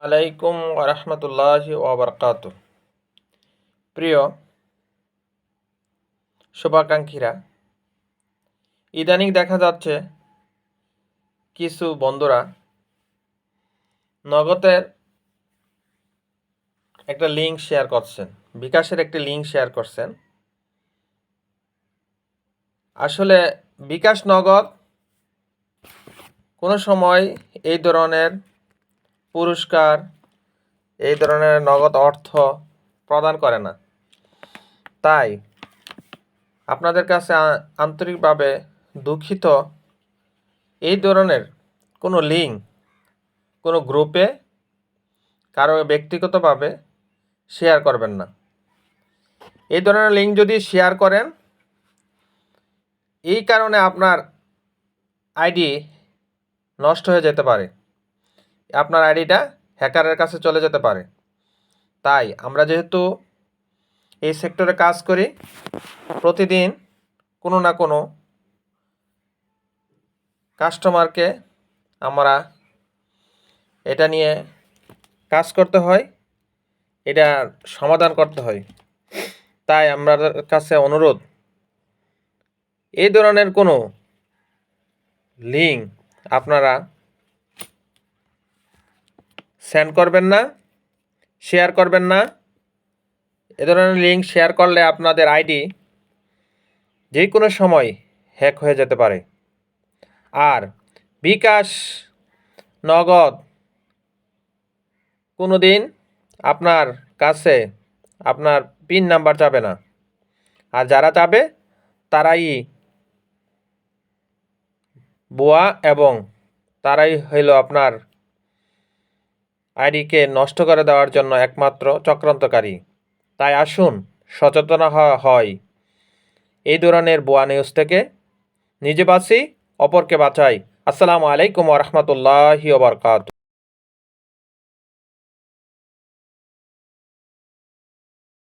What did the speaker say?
আলাইকুম ওরহমতুল্লাহি ওবরকাত। প্রিয় শুভাকাঙ্ক্ষীরা, ইদানিং দেখা যাচ্ছে কিছু বন্ধুরা নগদের একটা লিঙ্ক শেয়ার করছেন, বিকাশের একটি লিঙ্ক শেয়ার করছেন। আসলে বিকাশ নগদ কোনো সময় এই ধরনের পুরস্কার, এই ধরনের নগদ অর্থ প্রদান করে না। তাই আপনাদের কাছে আন্তরিকভাবে দুঃখিত, এই ধরনের কোনো লিঙ্ক কোনো গ্রুপে কারো ব্যক্তিগতভাবে শেয়ার করবেন না। এই ধরনের লিঙ্ক যদি শেয়ার করেন, এই কারণে আপনার আইডি নষ্ট হয়ে যেতে পারে, আপনার আইডিটা হ্যাকারের কাছে চলে যেতে পারে। তাই আমরা যেহেতু এই সেক্টরে কাজ করি, প্রতিদিন কোনো না কোনো কাস্টমারকে আমরা এটা নিয়ে কাজ করতে হয়, এটা সমাধান করতে হয়। তাই আমাদের কাছে অনুরোধ, এই ধরনের কোনো লিঙ্ক আপনারা সেন্ড করবেন না, শেয়ার করবেন না। এ ধরনের লিঙ্ক শেয়ার করলে আপনাদের আইডি যে কোনো সময় হ্যাক হয়ে যেতে পারে। আর বিকাশ নগদ কোনো দিন আপনার কাছে আপনার পিন নাম্বার যাবে না। আর যারা যাবে তারাই ভুয়া এবং তারাই হইল আপনার আইডিকে নষ্ট করে দেওয়ার জন্য একমাত্র চক্রান্তকারী। তাই আসুন সচেতন হয়, এই ধরনের ভুয়া নিউজ থেকে নিজে বাঁচি, অপরকে বাঁচাই। আসসালামু আলাইকুম ওয়া রাহমাতুল্লাহি ওয়া বারাকাতুহু।